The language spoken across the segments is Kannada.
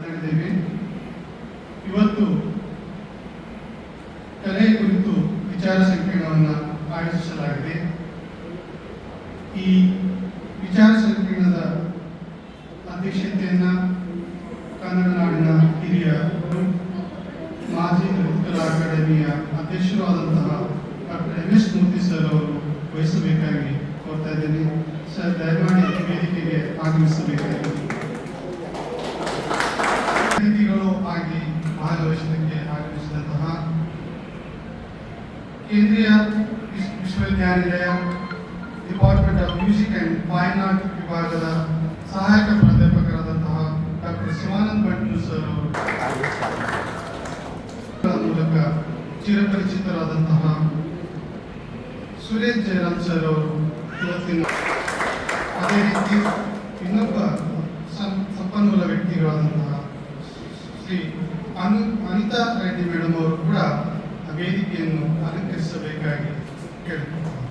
ಮಾಡಿದ್ದೇವೆ. ಇವತ್ತು ಕಲೆ ಕುರಿತು ವಿಚಾರ ಸಂಕಿರಣವನ್ನು ಆಯೋಜಿಸಲಾಗಿದೆ. ಈ ವಿಚಾರ ಸಂಕಿರಣದ ಅಧ್ಯಕ್ಷತೆಯನ್ನು ಕನ್ನಡ ನಾಡಿನ ಹಿರಿಯ ಮಾಜಿ ಲಲಿತಕಲಾ ಅಕಾಡೆಮಿಯ ಅಧ್ಯಕ್ಷರೂ ಆದಂತಹ ಡಾಕ್ಟರ್ MS ಮೂರ್ತಿ ಸರ್ ಅವರು ವಹಿಸಬೇಕಾಗಿ ಕೋರ್ತಾ ಇದ್ದೇನೆ. ಸರ್, ದಯಮಾಡಿ ವೇದಿಕೆಗೆ ಆಗಮಿಸಬೇಕಾಗಿ ಅತಿಥಿಗಳು ಆಗಿ ಭಾಗವಹಿಸಲಿಕ್ಕೆ ಆಗಮಿಸಿದಂತಹ ಕೇಂದ್ರೀಯ ವಿಶ್ವವಿದ್ಯಾನಿಲಯ department of music and fine art ವಿಭಾಗದ ಸಹಾಯಕ ಪ್ರಾಧ್ಯಾಪಕರಾದಂತಹ ಡಾಕ್ಟರ್ ಶಿವಾನಂದ ಭಟ್ರು ಸರ್ ಅವರ ಮೂಲಕ ಚಿರಪರಿಚಿತರಾದಂತಹ ಸುರೇಶ್ ಜಯರಾಮ್ ಸರ್ ಅವರು ಇವತ್ತಿನ, ಅದೇ ರೀತಿ ಇನ್ನೊಬ್ಬ ಸಂಪನ್ಮೂಲ ವ್ಯಕ್ತಿಗಳಾದಂತಹ ಶ್ರೀ ಅನಿತಾ ರೆಡ್ಡಿ ಮೇಡಮ್ ಅವರು ಕೂಡ ವೇದಿಕೆಯನ್ನು ಅಲಂಕರಿಸಬೇಕಾಗಿ ಕೇಳಿಕೊಳ್ಳುತ್ತಾರೆ.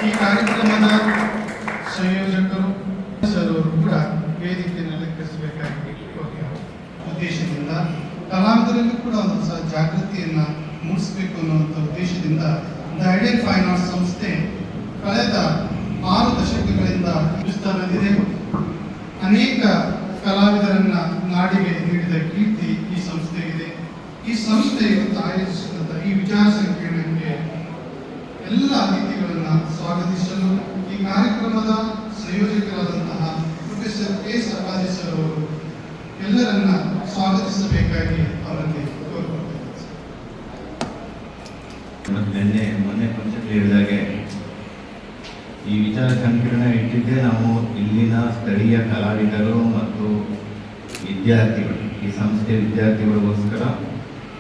ಈ ಕಾರ್ಯಕ್ರಮದ ಸಂಯೋಜಕರು ಸರ್ ಅವರು ಕೂಡ ವೇದಿಕೆಯನ್ನು ಅಲಂಕರಿಸಬೇಕಾಗಿ ಉದ್ದೇಶದಿಂದ ಕಲಾವಿದರಲ್ಲೂ ಕೂಡ ಒಂದು ಹೊಸ ಜಾಗೃತಿಯನ್ನ ಮೂಡಿಸಬೇಕು ಅನ್ನುವಂಥ ಉದ್ದೇಶದಿಂದ ದ ಐಡಿಯಲ್ ಫೈನ್ ಆರ್ಟ್ಸ್ ಸಂಸ್ಥೆ ಕಳೆದ 6 ದಶಕಗಳಿಂದ ನಡೆಸ್ತಾ ಬಂದಿದೆ. ಅನೇಕ ಕಲಾವಿದರನ್ನ ನಾಡಿಗೆ ನೀಡಿದ ಕೀರ್ತಿ ಈ ಸಂಸ್ಥೆಗಿದೆ. ಈ ಸಂಸ್ಥೆ ಇವತ್ತು ಆಯೋಜಿಸಿದಂಥ ಈ ವಿಚಾರ ಸಂಕಿರಣಕ್ಕೆ ಎಲ್ಲ ಅತಿಥಿಗಳನ್ನ ಸ್ವಾಗತಿಸಲು ಈ ಕಾರ್ಯಕ್ರಮದ ಸಂಯೋಜಕರಾದಂತಹ ಪ್ರೊಫೆಸರ್ ಕೆ ಸರ್ವಾಜಿ ಸರ್ ಅವರು ಎಲ್ಲರನ್ನ ಸ್ವಾಗತಿಸಬೇಕಾಗಿ ಅವರಲ್ಲಿ ಕೋರ್ಕೊಳ್ತೇನೆ. ಮೊನ್ನೆ ಪಂಚಾಯತ್ ಹೇಳಿದಾಗೆ ಈ ವಿಚಾರ ಸಂಕಿರಣ ಇಟ್ಟಿದ್ದೆ ನಾವು ಇಲ್ಲಿನ ಸ್ಥಳೀಯ ಕಲಾವಿದರು ಮತ್ತು ವಿದ್ಯಾರ್ಥಿಗಳು, ಈ ಸಂಸ್ಥೆ ವಿದ್ಯಾರ್ಥಿಗಳಿಗೋಸ್ಕರ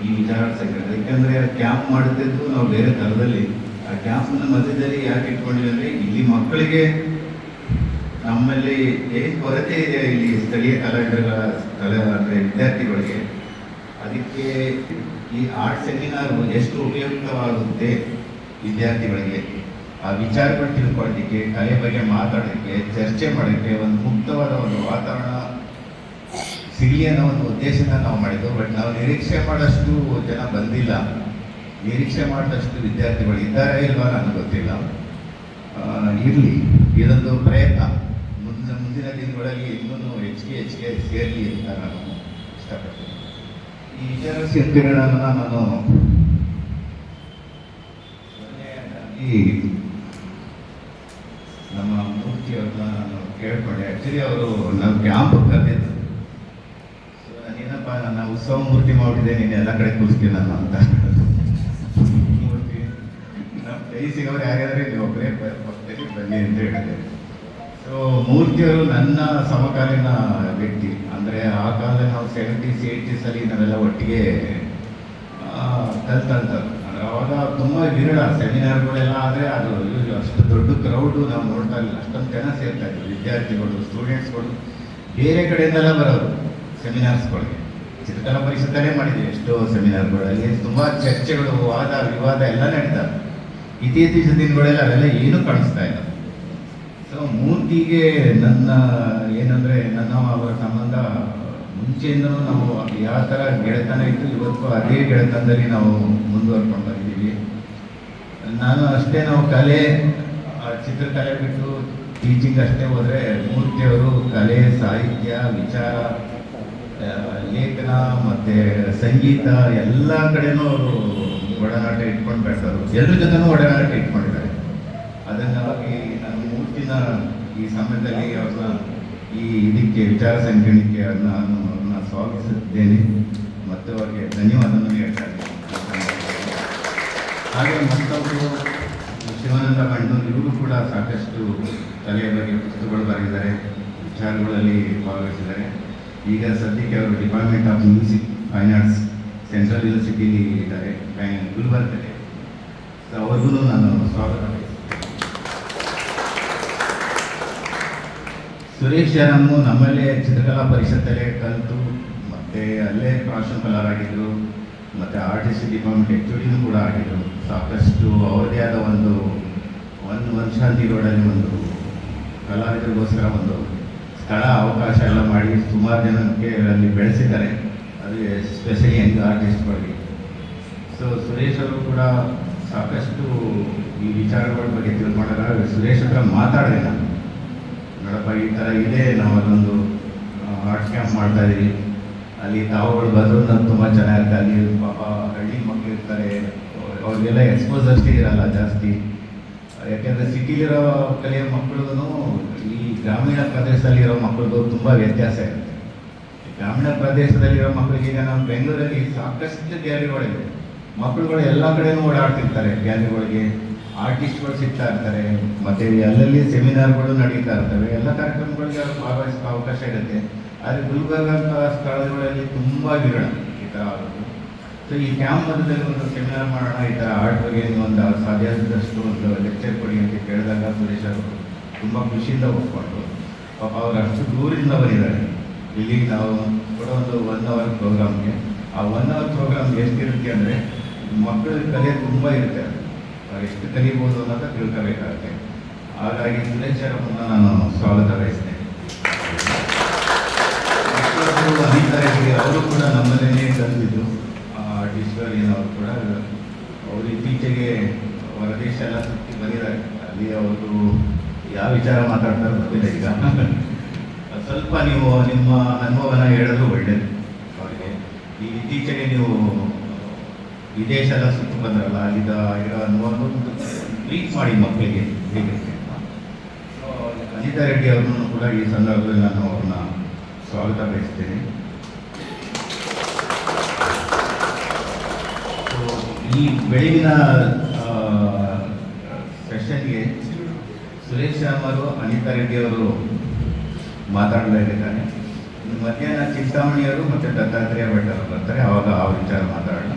ಈ ವಿಚಾರ ಸಂಕಿರಣ. ಯಾಕಂದರೆ ಕ್ಯಾಂಪ್ ಮಾಡುತ್ತಿದ್ದು ನಾವು ಬೇರೆ ಥರದಲ್ಲಿ, ಆ ಕ್ಯಾಂಪ್ನ ಮಧ್ಯದಲ್ಲಿ ಯಾಕೆ ಇಟ್ಕೊಂಡಿಲ್ಲ ಅಂದರೆ ಇಲ್ಲಿ ಮಕ್ಕಳಿಗೆ ನಮ್ಮಲ್ಲಿ ಏನು ಕೊರತೆ ಇದೆ ಇಲ್ಲಿ ಸ್ಥಳೀಯ ಕಲಾವಿದರ ಅಂದರೆ ವಿದ್ಯಾರ್ಥಿಗಳಿಗೆ, ಅದಕ್ಕೆ ಈ ಆರ್ಟ್ ಸೆಮಿನಾರು ಎಷ್ಟು ಉಪಯುಕ್ತವಾಗುತ್ತೆ ವಿದ್ಯಾರ್ಥಿಗಳಿಗೆ, ಆ ವಿಚಾರಗಳು ತಿಳ್ಕೊಳ್ಳೋದಕ್ಕೆ, ಕಲೆ ಬಗ್ಗೆ ಮಾತಾಡೋಕ್ಕೆ, ಚರ್ಚೆ ಮಾಡೋಕ್ಕೆ ಒಂದು ಮುಕ್ತವಾದ ಒಂದು ವಾತಾವರಣ ಸಿಗಲಿ ಅನ್ನೋ ಒಂದು ಉದ್ದೇಶನ ನಾವು ಮಾಡಿದ್ದು. ಬಟ್ ನಾವು ನಿರೀಕ್ಷೆ ಮಾಡೋಷ್ಟು ಜನ ಬಂದಿಲ್ಲ, ನಿರೀಕ್ಷೆ ಮಾಡಿದಷ್ಟು ವಿದ್ಯಾರ್ಥಿಗಳು ಇದ್ದಾರೆ ಇಲ್ವಾ ನನಗೆ ಗೊತ್ತಿಲ್ಲ. ಇರಲಿ, ಇದೊಂದು ಪ್ರಯತ್ನ ಮುಂದಿನ ದಿನಗಳಲ್ಲಿ ಇನ್ನೂ ಹೆಚ್ಚಿಗೆ ಸೇರಲಿ ಅಂತ ನಾನು ಇಷ್ಟಪಡ್ತೀನಿ. ಈ ವಿಚಾರ ಸಂಕಿರಣವನ್ನು ನಾನು ಈ ನಮ್ಮ ಮೂರ್ತಿಯವ್ರನ್ನ ನಾನು ಕೇಳ್ಕೊಂಡೆ. ಆ್ಯಕ್ಚುಲಿ ಅವರು ನಾವು ಕ್ಯಾಂಪ್ ಕರೆದಿದ್ದು, ಸೊ ನಾನೇನಪ್ಪ ನನ್ನ ಉತ್ಸವ ಮೂರ್ತಿ ಮಾಡಿದೆ, ನೀನು ಎಲ್ಲ ಕಡೆ ಕೂರಿಸ್ತೀನಿ ನಾನು ಅಂತ. ಮೂರ್ತಿ ನಮ್ಮ ಕೈ ಸಿಗೋರು ಯಾರ್ಯಾದ್ರೆ ನೀವು ಒಬ್ಬರೇ ಪಕ್ಕದಲ್ಲಿ ಬನ್ನಿ ಅಂತ ಹೇಳಿದೆ. ಸೊ ಮೂರ್ತಿಯವರು ನನ್ನ ಸಮಕಾಲೀನ ವ್ಯಕ್ತಿ. ಅಂದರೆ ಆ ಕಾಲದಲ್ಲಿ ನಾವು 70s 80s ನಾವೆಲ್ಲ ಒಟ್ಟಿಗೆ ಕಲ್ತಂಥದ್ದು. ಅಂದರೆ ಅವಾಗ ತುಂಬ ವಿರಳ ಸೆಮಿನಾರ್ಗಳೆಲ್ಲ ಆದರೆ ಅದು ಅಷ್ಟು ದೊಡ್ಡ ಕ್ರೌಡು ನಾವು ನೋಡ್ತಾ ಇಲ್ಲ, ಅಷ್ಟೊಂದು ಜನ ಸೇರ್ತಾ ಇದ್ರು. ವಿದ್ಯಾರ್ಥಿಗಳು, ಸ್ಟೂಡೆಂಟ್ಸ್ಗಳು ಬೇರೆ ಕಡೆಯಿಂದೆಲ್ಲ ಬರೋರು ಸೆಮಿನಾರ್ಸ್ಗಳಿಗೆ. ಚಿತ್ರಕಲಾ ಪರಿಷತ್ತಲ್ಲೇ ಮಾಡಿದ್ವಿ ಎಷ್ಟೋ ಸೆಮಿನಾರ್ಗಳು, ಅಲ್ಲಿ ತುಂಬ ಚರ್ಚೆಗಳು, ವಾದ ವಿವಾದ ಎಲ್ಲ ನಡೀತಾರೆ. ಇತ್ತೀಚಿನ ದಿನಗಳೆಲ್ಲ ಅವೆಲ್ಲ ಏನೂ ಕಾಣಿಸ್ತಾ ಇಲ್ಲ. ಸೊ ಮೂರ್ತಿಗೆ ನನ್ನ ಏನಂದರೆ ನನ್ನ ಅವರ ಸಂಬಂಧ ಮುಂಚೆಯಿಂದಲೂ ನಾವು ಯಾವ ಥರ ಗೆಳೆತನ ಇತ್ತು, ಇವತ್ತು ಅದೇ ಗೆಳೆತನದಲ್ಲಿ ನಾವು ಮುಂದುವರ್ಕೊಂಡು ಬಂದಿದ್ದೀವಿ. ನಾನು ಅಷ್ಟೇ, ನಾವು ಕಲೆ ಚಿತ್ರಕಲೆ ಬಿಟ್ಟು ಟೀಚಿಂಗ್ ಅಷ್ಟೇ ಹೋದರೆ, ಮೂರ್ತಿಯವರು ಕಲೆ, ಸಾಹಿತ್ಯ, ವಿಚಾರ, ಲೇಖನ ಮತ್ತು ಸಂಗೀತ ಎಲ್ಲ ಕಡೆನೂ ಅವರು ಒಡನಾಟ ಇಟ್ಕೊಂಡು ಬರ್ತಾರೆ. ಎಲ್ಲರ ಜೊತೆನೂ ಒಡನಾಟ ಇಟ್ಕೊಂಡಿದ್ದಾರೆ. ಅದನ್ನಾಗಿ ನಾನು ಮೂರ್ತಿನ ಈ ಸಮಯದಲ್ಲಿ ಅವ್ರನ್ನ ಈ ಇದಕ್ಕೆ ವಿಚಾರ ಸಂಕಿರಣಕ್ಕೆ ಅವ್ರನ್ನ ಸ್ವಾಗತಿಸುತ್ತಿದ್ದೇನೆ ಮತ್ತು ಅವರಿಗೆ ಧನ್ಯವಾದವನ್ನು ಹೇಳ್ತಾ ಇದ್ದೀನಿ. ಹಾಗೆ ಮತ್ತೊಬ್ಬರು ಶಿವಾನಂದ ಬಣ್ಣೂರು, ಇವರು ಕೂಡ ಸಾಕಷ್ಟು ಕಲೆಯ ಬಗ್ಗೆ ಪುಸ್ತಕಗಳು ಬರೆದಿದ್ದಾರೆ, ವಿಚಾರಗಳಲ್ಲಿ ಭಾಗವಹಿಸಿದ್ದಾರೆ. ಈಗ ಸದ್ಯಕ್ಕೆ ಅವರು department of music fine arts central ಯೂನಿವರ್ಸಿಟಿಲಿ ಇದ್ದಾರೆ, ಗುಲ್ಬರ್ಗದಲ್ಲಿ. ಸೊ ಅವ್ರಿಗೂ ನಾನು ಸ್ವಾಗತ. ಸುರೇಶ್ ಜಯರಾಮು ನಮ್ಮಲ್ಲೇ ಚಿತ್ರಕಲಾ ಪರಿಷತ್ತಲ್ಲೇ ಕಲಿತು ಮತ್ತು ಅಲ್ಲೇ ಪ್ರಾಂಶುಪಾಲರಾಗಿದ್ದರು ಮತ್ತು ಆರ್ಟಿಸ್ಟ್ ಡಿಪಾರ್ಟ್ಮೆಂಟ್ HOD ಕೂಡ ಆಗಿದ್ದರು. ಸಾಕಷ್ಟು ಅವರದೇ ಆದ ಒಂದು ಶಾಂತಿ ರೋಡಲ್ಲಿ ಒಂದು ಕಲಾವಿದರಿಗೋಸ್ಕರ ಒಂದು ಸ್ಥಳ ಅವಕಾಶ ಎಲ್ಲ ಮಾಡಿ ಸುಮಾರು ಜನಕ್ಕೆ ಅಲ್ಲಿ ಬೆಳೆಸಿದ್ದಾರೆ, ಅದು ಎಸ್ಪೆಷಲಿ ಯಂಗ್ ಆರ್ಟಿಸ್ಟ್ಗಳಿಗೆ. ಸೊ ಸುರೇಶ್ ಅವರು ಕೂಡ ಸಾಕಷ್ಟು ಈ ವಿಚಾರಗಳ ಬಗ್ಗೆ ತಿಳ್ಕೊಂಡಾಗ ಸುರೇಶ್ ಹತ್ರ ಮಾತಾಡಿದೆ ನಾನು, ನೋಡಪ್ಪ ಈ ಥರ ಇದೆ, ನಾವು ಅದೊಂದು ಆರ್ಟ್ ಕ್ಯಾಂಪ್ ಮಾಡ್ತಾ ಇದ್ದೀವಿ, ಅಲ್ಲಿ ತಾವುಗಳು ಬಂದರೂ ನಾನು ತುಂಬ ಚೆನ್ನಾಗಿರುತ್ತೆ, ಅಲ್ಲಿ ಪಾಪ ಹಳ್ಳಿ ಮಕ್ಕಳು ಇರ್ತಾರೆ, ಅವ್ರಿಗೆಲ್ಲ ಎಕ್ಸ್ಪೋಸರ್ಸ್ ಇರಲ್ಲ ಜಾಸ್ತಿ, ಯಾಕೆಂದರೆ ಸಿಟಿಲಿರೋ ಕಲಿಯೋ ಮಕ್ಕಳಿಗೂ ಈ ಗ್ರಾಮೀಣ ಪ್ರದೇಶದಲ್ಲಿರೋ ಮಕ್ಕಳಿಗೂ ತುಂಬ ವ್ಯತ್ಯಾಸ ಇರುತ್ತೆ. ಗ್ರಾಮೀಣ ಪ್ರದೇಶದಲ್ಲಿರೋ ಮಕ್ಕಳಿಗೆ ಈಗ ನಾವು ಬೆಂಗಳೂರಲ್ಲಿ ಸಾಕಷ್ಟು ಗ್ಯಾಲರಿಗಳಿವೆ, ಮಕ್ಕಳುಗಳು ಎಲ್ಲ ಕಡೆನೂ ಓಡಾಡ್ತಿರ್ತಾರೆ, ಗ್ಯಾಲರಿಗಳಿಗೆ ಆರ್ಟಿಸ್ಟ್ಗಳು ಸಿಗ್ತಾ ಇರ್ತಾರೆ, ಮತ್ತು ಅಲ್ಲಲ್ಲಿ ಸೆಮಿನಾರ್ಗಳು ನಡೀತಾ ಇರ್ತವೆ, ಎಲ್ಲ ಕಾರ್ಯಕ್ರಮಗಳಿಗೆ ಅವ್ರು ಭಾಗವಹಿಸೋ ಅವಕಾಶ ಇರುತ್ತೆ. ಆದರೆ ಗುಲ್ಬರ್ಗ ಅಂತ ಸ್ಥಳಗಳಲ್ಲಿ ತುಂಬ ವಿರಳ ಈ ಥರ ಆಗೋದು. ಸೊ ಈ ಕ್ಯಾಂಪ್ ಮಧ್ಯದಲ್ಲಿ ಒಂದು ಸೆಮಿನಾರ್ ಮಾಡೋಣ, ಈ ಥರ ಆರ್ಟ್ ಬಗ್ಗೆ ಒಂದು ಸಾಧ್ಯ ಆದಷ್ಟು ಒಂದು ಲೆಕ್ಚರ್ ಕೊಡಿ ಅಂತ ಕೇಳಿದಾಗ ಸುರೇಶ್ ಅವರು ತುಂಬ ಖುಷಿಯಿಂದ ಒಪ್ಕೊಂಡು, ಪಾಪ ಅವರು ಅಷ್ಟು ದೂರದಿಂದ ಬಂದಿದ್ದಾರೆ ಇಲ್ಲಿ. ನಾವು ಕೂಡ ಒಂದು 1 hour ಪ್ರೋಗ್ರಾಮ್ಗೆ, ಆ 1 hour ಪ್ರೋಗ್ರಾಮ್ ಎಷ್ಟಿರುತ್ತೆ ಅಂದರೆ ಮಕ್ಕಳು ಕಲಿಯೋದು ತುಂಬ ಇರುತ್ತೆ, ಅವ್ರು ಎಷ್ಟು ಕಲಿಬೋದು ಅನ್ನೋದು ತಿಳ್ಕೋಬೇಕಾಗುತ್ತೆ. ಹಾಗಾಗಿ ಸುರೇಶ್ ಅವರನ್ನು ನಾನು ಸ್ವಾಗತ ಬಯಸ್ತೇನೆ. ಅನಿತಾ ರೆಡ್ಡಿ ಅವರು ಕೂಡ ನಮ್ಮಲ್ಲೇ ಕಲಿತಿದ್ದು ಆರ್ಟಿಸ್ಟ್ಗಳು ಏನವರು ಕೂಡ, ಅವರು ಇತ್ತೀಚೆಗೆ ಹೊರದೇಶ ಎಲ್ಲ ಸುತ್ತಿ ಬಂದಿದ್ದಾರೆ, ಅಲ್ಲಿ ಅವರು ಯಾವ ವಿಚಾರ ಮಾತಾಡ್ತಾರೆ ಗೊತ್ತಿಲ್ಲ. ಈಗ ಸ್ವಲ್ಪ ನೀವು ನಿಮ್ಮ ಅನುಭವನ ಹೇಳೋದು ಒಳ್ಳೆಯದು ಅವರಿಗೆ. ಈ ಇತ್ತೀಚೆಗೆ ನೀವು ವಿದೇಶ ಎಲ್ಲ ಸುತ್ತು ಬಂದ್ರಲ್ಲ, ಅಲ್ಲಿದ್ದ ಇರೋ ಅನುಭವ ಟ್ರೀಟ್ ಮಾಡಿ ಮಕ್ಕಳಿಗೆ ಹೇಗೆ. ಅನಿತಾ ರೆಡ್ಡಿ ಅವ್ರನ್ನೂ ಕೂಡ ಈ ಸಂದರ್ಭದಲ್ಲಿ ನಾನು ಅವ್ರನ್ನ ಸ್ವಾಗತ ಬಯಸ್ತೇನೆ. ಈ ಬೆಳಗಿನ ಸೆಷನ್ಗೆ ಸುರೇಶ್ ಅವರು, ಅನಿತಾ ರೆಡ್ಡಿ ಅವರು ಮಾತಾಡಲಿದ್ದಾರೆ. ಮಧ್ಯಾಹ್ನ ಚಿಂತಾಮಣಿಯವರು ಮತ್ತು ದತ್ತಾತ್ರೇಯ ಭಟ್ ಅವರು ಬರ್ತಾರೆ, ಆವಾಗ ಅವ್ರ ವಿಚಾರ ಮಾತಾಡೋಣ.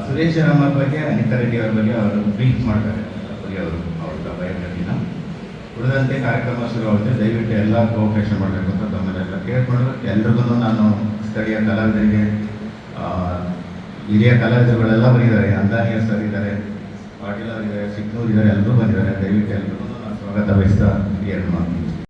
ಸುರೇಶ್ ಅವ್ರ ಬಗ್ಗೆ, ಅನಿತಾ ರೆಡ್ಡಿ ಅವ್ರ ಬಗ್ಗೆ ಅವರು ಬ್ರೀಫ್ ಮಾಡ್ತಾರೆ, ಅವರು ಅವ್ರ ಬಯೋಗ್ರಫಿನ. ಉಳಿದಂತೆ ಕಾರ್ಯಕ್ರಮ ಶುರುವಾಗುತ್ತೆ. ದಯವಿಟ್ಟು ಎಲ್ಲ ಕೋಆಪರೇಷನ್ ಮಾಡಬೇಕು ಅಂತ ತಮ್ಮನ್ನೆಲ್ಲ ಕೇಳ್ಕೊಂಡು, ಎಲ್ರಿಗೂ ನಾನು ಸ್ಥಳೀಯ ಕಲಾವಿದರಿಗೆ, ಹಿರಿಯ ಕಲಾವಿದರುಗಳೆಲ್ಲ ಬಂದಿದ್ದಾರೆ, ಅಂದಾನಿಯ ಸರ್ ಇದ್ದಾರೆ, ಪಾಟೀಲ್ ಅವರಿದ್ದಾರೆ, ಸಿಕ್ನೂರ್ ಇದ್ದಾರೆ, ಎಲ್ಲರೂ ಬಂದಿದ್ದಾರೆ. ದಯವಿಟ್ಟು ಎಲ್ರಿಗೂ ನಾನು ಸ್ವಾಗತ ಬಯಸ್ತಾ ಎರಡು ಮಾತು.